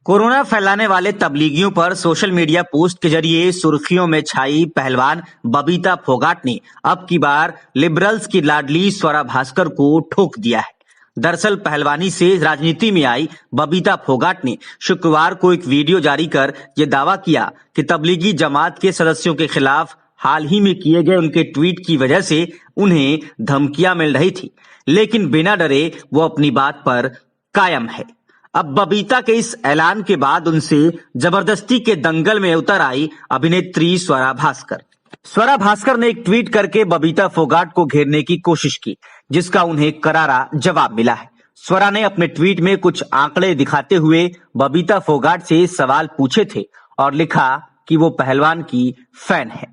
Corona फैलाने वाले तबलीगियों पर सोशल मीडिया पोस्ट के जरिए सुर्खियों में छाई पहलवान बबीता फोगाट ने अब की बार लिबरल्स की लाडली स्वरा भास्कर को ठोक दिया है। दरअसल पहलवानी से राजनीति में आई बबीता फोगाट ने शुक्रवार को एक वीडियो जारी कर यह दावा किया कि तबलीगी जमात के सदस्यों के खिलाफ हाल ही में किए गए उनके ट्वीट की वजह से उन्हें धमकियां मिल रही थी, लेकिन बिना डरे वो अपनी बात पर कायम है। अब बबीता के इस ऐलान के बाद उनसे जबरदस्ती के दंगल में उतर आई अभिनेत्री स्वरा भास्कर। स्वरा भास्कर ने एक ट्वीट करके बबीता फोगाट को घेरने की कोशिश की, जिसका उन्हें करारा जवाब मिला है। स्वरा ने अपने ट्वीट में कुछ आंकड़े दिखाते हुए बबीता फोगाट से सवाल पूछे थे और लिखा कि वो पहलवान की फैन है।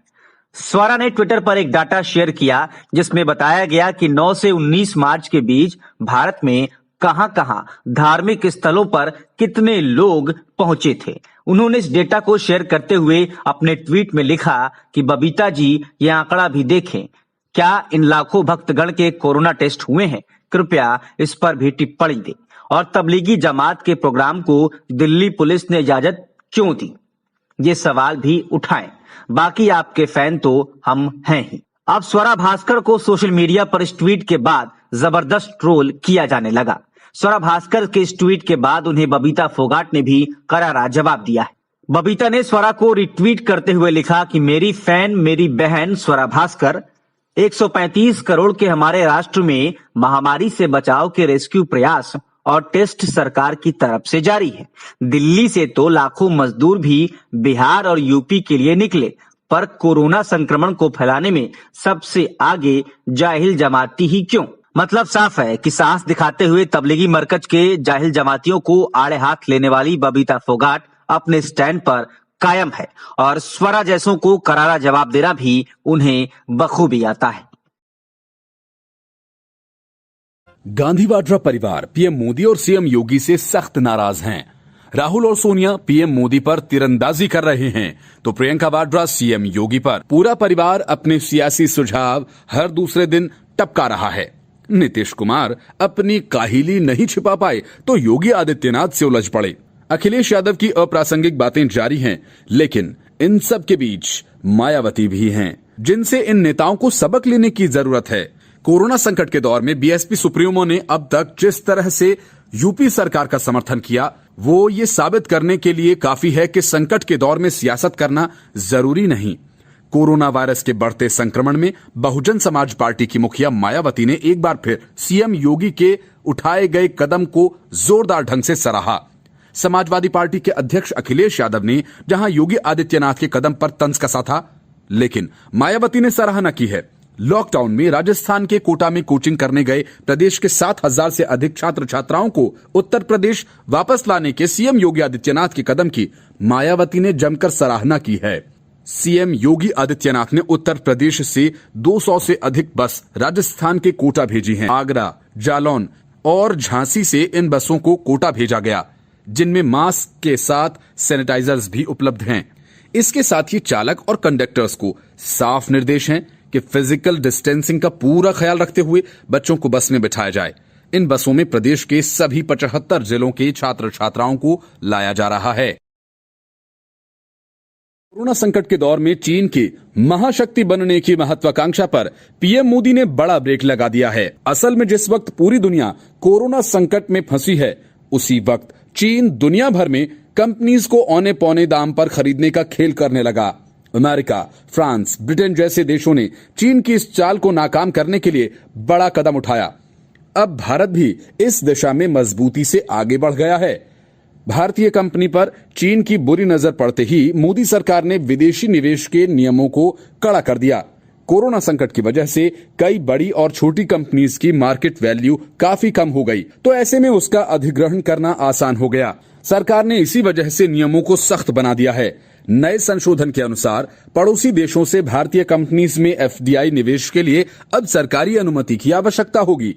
स्वरा ने ट्विटर पर एक डाटा शेयर किया जिसमें बताया गया कि 9 से 19 मार्च के बीच भारत में कहां-कहां धार्मिक स्थलों पर कितने लोग पहुंचे थे। उन्होंने इस डेटा को शेयर करते हुए अपने ट्वीट में लिखा कि बबीता जी ये आंकड़ा भी देखें, क्या इन लाखों भक्तगण के कोरोना टेस्ट हुए हैं? कृपया इस पर भी टिप्पणी दें। और तबलीगी जमात के प्रोग्राम को दिल्ली पुलिस ने इजाजत क्यों दी? ये सवाल भी उठाएं। बाकी आपके फैन तो हम हैं ही। अब स्वरा भास्कर को सोशल मीडिया पर इस ट्वीट के बाद जबरदस्त ट्रोल किया जाने लगा। स्वरा भास्कर के इस ट्वीट के बाद उन्हें बबीता फोगाट ने भी करारा जवाब दिया है। बबीता ने स्वरा को रिट्वीट करते हुए लिखा कि मेरी फैन मेरी बहन स्वरा भास्कर, 135 करोड़ के हमारे राष्ट्र में महामारी से बचाव के रेस्क्यू प्रयास और टेस्ट सरकार की तरफ से जारी है। दिल्ली से तो लाखों मजदूर भी बिहार और यूपी के लिए निकले, पर कोरोना संक्रमण को फैलाने में सबसे आगे जाहिल जमाती ही क्यों? मतलब साफ है कि साहस दिखाते हुए तबलीगी मरकज के जाहिल जमातियों को आड़े हाथ लेने वाली बबीता फोगाट अपने स्टैंड पर कायम है और स्वरा जैसों को करारा जवाब देना भी उन्हें बखूबी आता है। गांधी वाड्रा परिवार पीएम मोदी और सीएम योगी से सख्त नाराज हैं। राहुल और सोनिया पीएम मोदी पर तीरंदाजी कर रहे हैं, तो प्रियंका वाड्रा सीएम योगी पर। पूरा परिवार अपने सियासी सुझाव हर दूसरे दिन टपका रहा है। नीतीश कुमार अपनी काहिली नहीं छिपा पाए तो योगी आदित्यनाथ से उलझ पड़े। अखिलेश यादव की अप्रासंगिक बातें जारी हैं, लेकिन इन सब के बीच मायावती भी हैं, जिनसे इन नेताओं को सबक लेने की जरूरत है। कोरोना संकट के दौर में बीएसपी सुप्रीमो ने अब तक जिस तरह से यूपी सरकार का समर्थन किया, वो ये साबित करने के लिए काफी है कि संकट के दौर में सियासत करना जरूरी नहीं। कोरोना वायरस के बढ़ते संक्रमण में बहुजन समाज पार्टी की मुखिया मायावती ने एक बार फिर सीएम योगी के उठाए गए कदम को जोरदार ढंग से सराहा। समाजवादी पार्टी के अध्यक्ष अखिलेश यादव ने जहां योगी आदित्यनाथ के कदम पर तंज कसा था, लेकिन मायावती ने सराहना की है। लॉकडाउन में राजस्थान के कोटा में कोचिंग करने गए प्रदेश के 7,000 से अधिक छात्र छात्राओं को उत्तर प्रदेश वापस लाने के सीएम योगी आदित्यनाथ के कदम की मायावती ने जमकर सराहना की है। सीएम योगी आदित्यनाथ ने उत्तर प्रदेश से 200 से अधिक बस राजस्थान के कोटा भेजी हैं। आगरा, जालौन और झांसी से इन बसों को कोटा भेजा गया, जिनमें मास्क के साथ सैनिटाइजर्स भी उपलब्ध हैं। इसके साथ ही चालक और कंडक्टर्स को साफ निर्देश हैं कि फिजिकल डिस्टेंसिंग का पूरा ख्याल रखते हुए बच्चों को बस में बिठाया जाए। इन बसों में प्रदेश के सभी 75 जिलों के छात्र छात्राओं को लाया जा रहा है। कोरोना संकट के दौर में चीन की महाशक्ति बनने की महत्वाकांक्षा पर पीएम मोदी ने बड़ा ब्रेक लगा दिया है। असल में जिस वक्त पूरी दुनिया कोरोना संकट में फंसी है, उसी वक्त चीन दुनिया भर में कंपनीज को औने पौने दाम पर खरीदने का खेल करने लगा। अमेरिका, फ्रांस, ब्रिटेन जैसे देशों ने चीन की इस चाल को नाकाम करने के लिए बड़ा कदम उठाया। अब भारत भी इस दिशा में मजबूती से आगे बढ़ गया है। भारतीय कंपनी पर चीन की बुरी नजर पड़ते ही मोदी सरकार ने विदेशी निवेश के नियमों को कड़ा कर दिया। कोरोना संकट की वजह से कई बड़ी और छोटी कंपनीज की मार्केट वैल्यू काफी कम हो गई, तो ऐसे में उसका अधिग्रहण करना आसान हो गया। सरकार ने इसी वजह से नियमों को सख्त बना दिया है। नए संशोधन के अनुसार पड़ोसी देशों से भारतीय कंपनीज में एफडीआई निवेश के लिए अब सरकारी अनुमति की आवश्यकता होगी।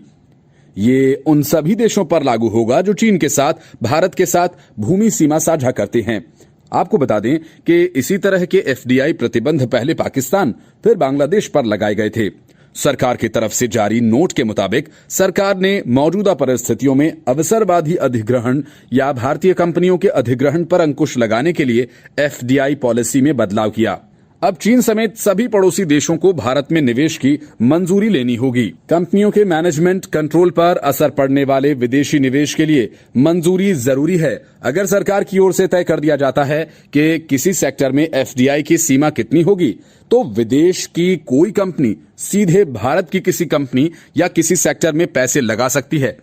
ये उन सभी देशों पर लागू होगा जो चीन के साथ भारत के साथ भूमि सीमा साझा करते हैं। आपको बता दें कि इसी तरह के एफडीआई प्रतिबंध पहले पाकिस्तान फिर बांग्लादेश पर लगाए गए थे। सरकार की तरफ से जारी नोट के मुताबिक सरकार ने मौजूदा परिस्थितियों में अवसरवादी अधिग्रहण या भारतीय कंपनियों के अधिग्रहण पर अंकुश लगाने के लिए एफडीआई पॉलिसी में बदलाव किया। अब चीन समेत सभी पड़ोसी देशों को भारत में निवेश की मंजूरी लेनी होगी। कंपनियों के मैनेजमेंट कंट्रोल पर असर पड़ने वाले विदेशी निवेश के लिए मंजूरी जरूरी है। अगर सरकार की ओर से तय कर दिया जाता है कि किसी सेक्टर में एफडीआई की सीमा कितनी होगी, तो विदेश की कोई कंपनी सीधे भारत की किसी कंपनी या किसी सेक्टर में पैसे लगा सकती है।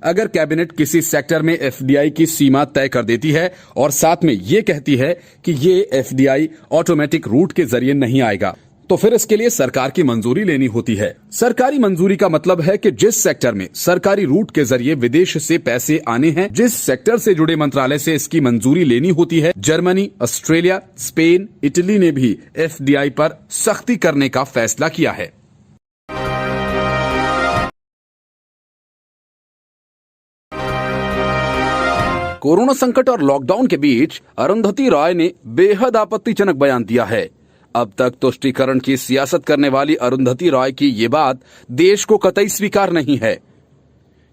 अगर कैबिनेट किसी सेक्टर में एफडीआई की सीमा तय कर देती है और साथ में ये कहती है कि ये एफडीआई ऑटोमेटिक रूट के जरिए नहीं आएगा, तो फिर इसके लिए सरकार की मंजूरी लेनी होती है। सरकारी मंजूरी का मतलब है कि जिस सेक्टर में सरकारी रूट के जरिए विदेश से पैसे आने हैं, जिस सेक्टर से जुड़े मंत्रालय से इसकी मंजूरी लेनी होती है। जर्मनी, ऑस्ट्रेलिया, स्पेन, इटली ने भी एफडीआई पर सख्ती करने का फैसला किया है। कोरोना संकट और लॉकडाउन के बीच अरुंधति रॉय ने बेहद आपत्तिजनक बयान दिया है। अब तक तुष्टीकरण की सियासत करने वाली अरुंधति रॉय की ये बात देश को कतई स्वीकार नहीं है।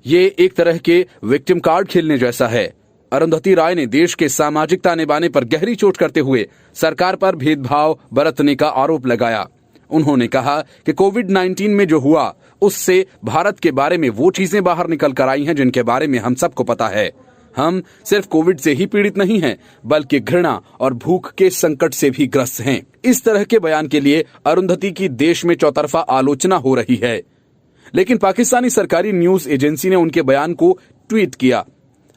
ये एक तरह के विक्टिम कार्ड खेलने जैसा है। अरुंधति रॉय ने देश के सामाजिक ताने बाने पर गहरी चोट करते हुए सरकार पर भेदभाव बरतने का आरोप लगाया। उन्होंने कहा कि कोविड-19 में जो हुआ उससे भारत के बारे में वो चीजें बाहर निकल कर आई हैं जिनके बारे में हम सबको पता है। हम सिर्फ कोविड से ही पीड़ित नहीं हैं, बल्कि घृणा और भूख के संकट से भी ग्रस्त हैं। इस तरह के बयान के लिए अरुंधति की देश में चौतरफा आलोचना हो रही है, लेकिन पाकिस्तानी सरकारी न्यूज एजेंसी ने उनके बयान को ट्वीट किया।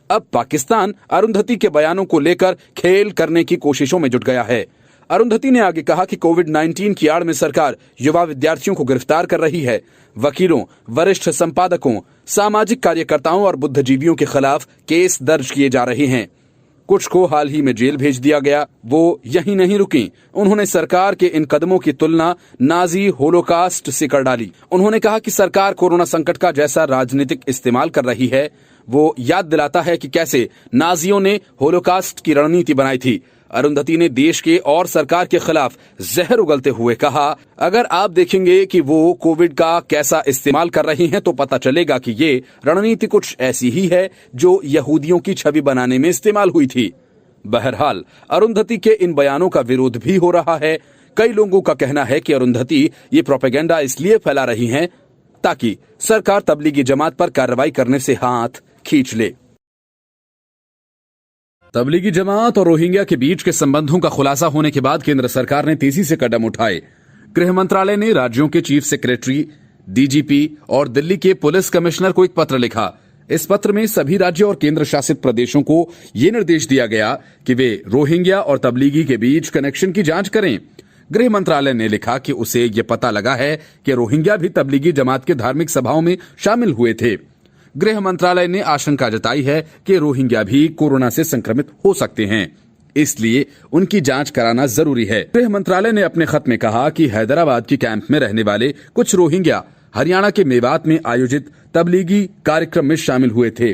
अब पाकिस्तान अरुंधति के बयानों को लेकर खेल करने की कोशिशों में जुट गया है। अरुंधति ने आगे कहा कि कोविड-19 की आड़ में सरकार युवा विद्यार्थियों को गिरफ्तार कर रही है। वकीलों, वरिष्ठ संपादकों, सामाजिक कार्यकर्ताओं और बुद्धिजीवियों के खिलाफ केस दर्ज किए जा रहे हैं। कुछ को हाल ही में जेल भेज दिया गया। वो यहीं नहीं रुकी, उन्होंने सरकार के इन कदमों की तुलना नाजी होलोकास्ट से कर डाली। उन्होंने कहा कि सरकार कोरोना संकट का जैसा राजनीतिक इस्तेमाल कर रही है, वो याद दिलाता है कि कैसे नाजियों ने होलोकास्ट की रणनीति बनाई थी। अरुंधति ने देश के और सरकार के खिलाफ जहर उगलते हुए कहा, अगर आप देखेंगे कि वो कोविड का कैसा इस्तेमाल कर रही हैं, तो पता चलेगा कि ये रणनीति कुछ ऐसी ही है जो यहूदियों की छवि बनाने में इस्तेमाल हुई थी। बहरहाल अरुंधति के इन बयानों का विरोध भी हो रहा है। कई लोगों का कहना है कि अरुंधति ये प्रोपेगेंडा इसलिए फैला रही हैं ताकि सरकार तबलीगी जमात पर कार्रवाई करने से हाथ खींच ले। तबलीगी जमात और रोहिंग्या के बीच के संबंधों का खुलासा होने के बाद केंद्र सरकार ने तेजी से कदम उठाए। गृह मंत्रालय ने राज्यों के चीफ सेक्रेटरी, डीजीपी और दिल्ली के पुलिस कमिश्नर को एक पत्र लिखा। इस पत्र में सभी राज्यों और केंद्र शासित प्रदेशों को यह निर्देश दिया गया कि वे रोहिंग्या और तबलीगी के बीच कनेक्शन की जांच करें। गृह मंत्रालय ने लिखा कि उसे यह पता लगा है कि रोहिंग्या भी तबलीगी जमात के धार्मिक सभाओं में शामिल हुए थे। गृह मंत्रालय ने आशंका जताई है कि रोहिंग्या भी कोरोना से संक्रमित हो सकते हैं, इसलिए उनकी जांच कराना जरूरी है। गृह मंत्रालय ने अपने खत में कहा कि हैदराबाद के कैंप में रहने वाले कुछ रोहिंग्या हरियाणा के मेवात में आयोजित तबलीगी कार्यक्रम में शामिल हुए थे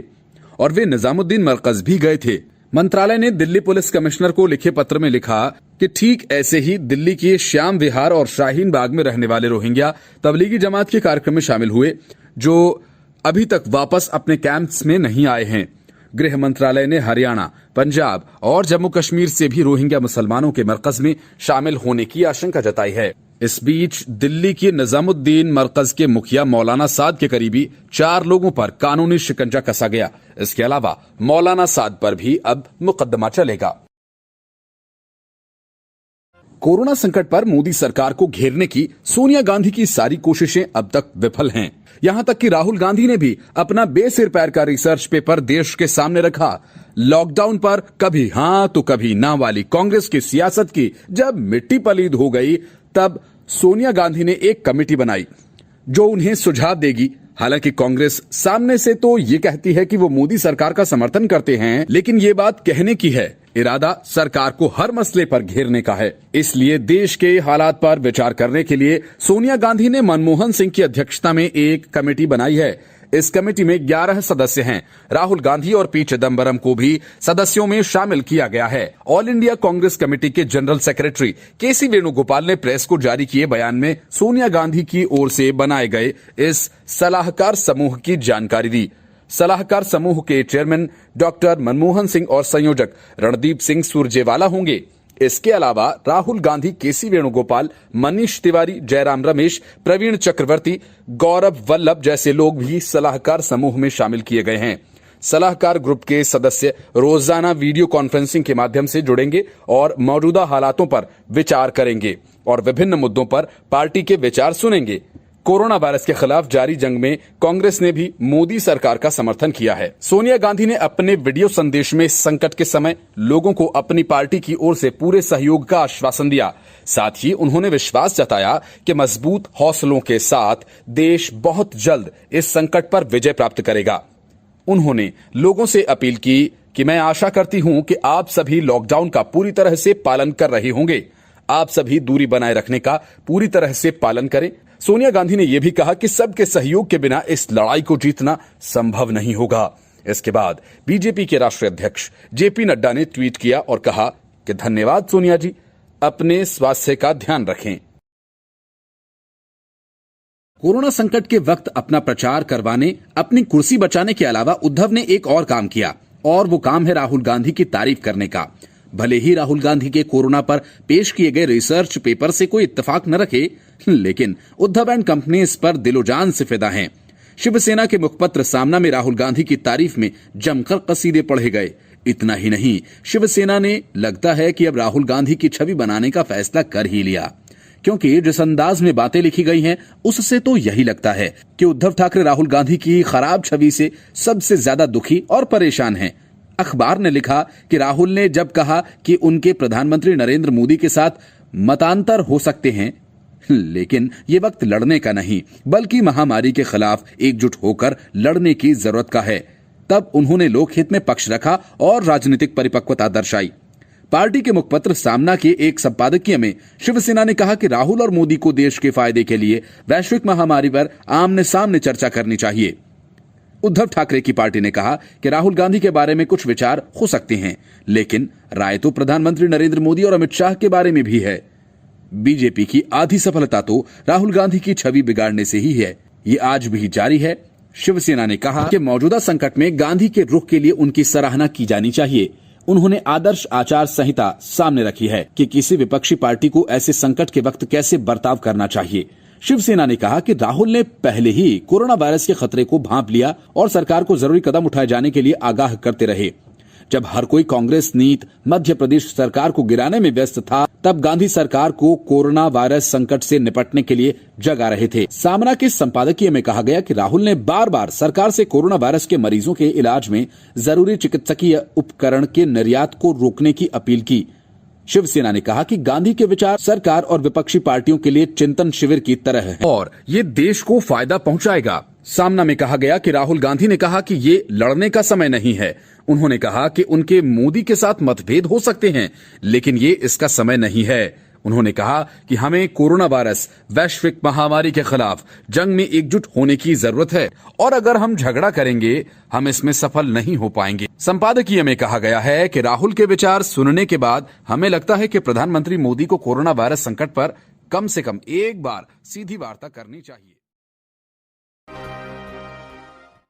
और वे निजामुद्दीन मरकज भी गए थे। मंत्रालय ने दिल्ली पुलिस कमिश्नर को लिखे पत्र में लिखा कि ठीक ऐसे ही दिल्ली के श्याम विहार और शाहीन बाग में रहने वाले रोहिंग्या तबलीगी जमात के कार्यक्रम में शामिल हुए, जो अभी तक वापस अपने कैंप्स में नहीं आए हैं। गृह मंत्रालय ने हरियाणा, पंजाब और जम्मू कश्मीर से भी रोहिंग्या मुसलमानों के मरकज में शामिल होने की आशंका जताई है। इस बीच दिल्ली के निजामुद्दीन मरकज के मुखिया मौलाना साद के करीबी 4 लोगों पर कानूनी शिकंजा कसा गया। इसके अलावा मौलाना साद पर भी अब मुकदमा चलेगा। कोरोना संकट पर मोदी सरकार को घेरने की सोनिया गांधी की सारी कोशिशें अब तक विफल हैं। यहां तक कि राहुल गांधी ने भी अपना बेसिर पैर का रिसर्च पेपर देश के सामने रखा। लॉकडाउन पर कभी हां तो कभी ना वाली कांग्रेस की सियासत की जब मिट्टी पलीद हो गई, तब सोनिया गांधी ने एक कमेटी बनाई जो उन्हें सुझाव देगी। हालांकि कांग्रेस सामने से तो ये कहती है कि वो मोदी सरकार का समर्थन करते हैं, लेकिन ये बात कहने की है, इरादा सरकार को हर मसले पर घेरने का है। इसलिए देश के हालात पर विचार करने के लिए सोनिया गांधी ने मनमोहन सिंह की अध्यक्षता में एक कमेटी बनाई है। इस कमेटी में 11 सदस्य हैं। राहुल गांधी और पी चिदम्बरम को भी सदस्यों में शामिल किया गया है। ऑल इंडिया कांग्रेस कमेटी के जनरल सेक्रेटरी केसी वेणुगोपाल ने प्रेस को जारी किए बयान में सोनिया गांधी की ओर से बनाए गए इस सलाहकार समूह की जानकारी दी। सलाहकार समूह के चेयरमैन डॉक्टर मनमोहन सिंह और संयोजक रणदीप सिंह सुरजेवाला होंगे। इसके अलावा राहुल गांधी, केसी वेणुगोपाल, मनीष तिवारी, जयराम रमेश, प्रवीण चक्रवर्ती, गौरव वल्लभ जैसे लोग भी सलाहकार समूह में शामिल किए गए हैं। सलाहकार ग्रुप के सदस्य रोजाना वीडियो कॉन्फ्रेंसिंग के माध्यम से जुड़ेंगे और मौजूदा हालातों पर विचार करेंगे और विभिन्न मुद्दों पर पार्टी के विचार सुनेंगे। कोरोना वायरस के खिलाफ जारी जंग में कांग्रेस ने भी मोदी सरकार का समर्थन किया है। सोनिया गांधी ने अपने वीडियो संदेश में संकट के समय लोगों को अपनी पार्टी की ओर से पूरे सहयोग का आश्वासन दिया। साथ ही उन्होंने विश्वास जताया कि मजबूत हौसलों के साथ देश बहुत जल्द इस संकट पर विजय प्राप्त करेगा। उन्होंने लोगों से अपील की कि मैं आशा करती हूं कि आप सभी लॉकडाउन का पूरी तरह से पालन कर रहे होंगे। आप सभी दूरी बनाए रखने का पूरी तरह से पालन करें। सोनिया गांधी ने यह भी कहा कि सबके सहयोग के बिना इस लड़ाई को जीतना संभव नहीं होगा। इसके बाद बीजेपी के राष्ट्रीय अध्यक्ष जेपी नड्डा ने ट्वीट किया और कहा कि धन्यवाद सोनिया जी, अपने स्वास्थ्य का ध्यान रखें। कोरोना संकट के वक्त अपना प्रचार करवाने, अपनी कुर्सी बचाने के अलावा उद्धव ने एक और काम किया और वो काम है राहुल गांधी की तारीफ करने का। भले ही राहुल गांधी के कोरोना पर पेश किए गए रिसर्च पेपर से कोई इत्तेफाक न रखे, लेकिन उद्धव एंड कंपनी इस पर दिलोजान से फिदा हैं। शिवसेना के मुखपत्र सामना में राहुल गांधी की तारीफ में जमकर कसीदे पढ़े गए। इतना ही नहीं, शिवसेना ने लगता है कि अब राहुल गांधी की छवि बनाने का फैसला कर ही लिया, क्योंकि जिस अंदाज में बातें लिखी गई हैं उससे तो यही लगता है कि उद्धव ठाकरे राहुल गांधी की खराब छवि से सबसे ज्यादा दुखी और परेशान हैं। अखबार ने लिखा कि राहुल ने जब कहा कि उनके प्रधानमंत्री नरेंद्र मोदी के साथ मतांतर हो सकते हैं, लेकिन ये वक्त लड़ने का नहीं बल्कि महामारी के खिलाफ एकजुट होकर लड़ने की जरूरत का है, तब उन्होंने लोकहित में पक्ष रखा और राजनीतिक परिपक्वता दर्शाई। पार्टी के मुखपत्र सामना के एक संपादकीय में शिवसेना ने कहा कि राहुल और मोदी को देश के फायदे के लिए वैश्विक महामारी पर आमने सामने चर्चा करनी चाहिए। उद्धव ठाकरे की पार्टी ने कहा कि राहुल गांधी के बारे में कुछ विचार हो सकते हैं, लेकिन राय तो प्रधानमंत्री नरेंद्र मोदी और अमित शाह के बारे में भी है। बीजेपी की आधी सफलता तो राहुल गांधी की छवि बिगाड़ने से ही है। ये आज भी जारी है। शिवसेना ने कहा कि मौजूदा संकट में गांधी के रुख के लिए उनकी सराहना की जानी चाहिए। उन्होंने आदर्श आचार संहिता सामने रखी है कि किसी विपक्षी पार्टी को ऐसे संकट के वक्त कैसे बर्ताव करना चाहिए। शिवसेना ने कहा कि राहुल ने पहले ही कोरोना वायरस के खतरे को भांप लिया और सरकार को जरूरी कदम उठाए जाने के लिए आगाह करते रहे। जब हर कोई कांग्रेस नीत मध्य प्रदेश सरकार को गिराने में व्यस्त था, तब गांधी सरकार को कोरोना वायरस संकट से निपटने के लिए जगा रहे थे। सामना के संपादकीय में कहा गया कि राहुल ने बार बार सरकार से कोरोना वायरस के मरीजों के इलाज में जरूरी चिकित्सकीय उपकरण के निर्यात को रोकने की अपील की। शिवसेना ने कहा कि गांधी के विचार सरकार और विपक्षी पार्टियों के लिए चिंतन शिविर की तरह है और ये देश को फायदा पहुंचाएगा। सामना में कहा गया कि राहुल गांधी ने कहा कि ये लड़ने का समय नहीं है। उन्होंने कहा कि उनके मोदी के साथ मतभेद हो सकते हैं, लेकिन ये इसका समय नहीं है। उन्होंने कहा कि हमें कोरोना वायरस वैश्विक महामारी के खिलाफ जंग में एकजुट होने की जरूरत है और अगर हम झगड़ा करेंगे हम इसमें सफल नहीं हो पाएंगे। संपादकीय में कहा गया है कि राहुल के विचार सुनने के बाद हमें लगता है कि प्रधानमंत्री मोदी को कोरोना वायरस संकट पर कम से कम एक बार सीधी वार्ता करनी चाहिए।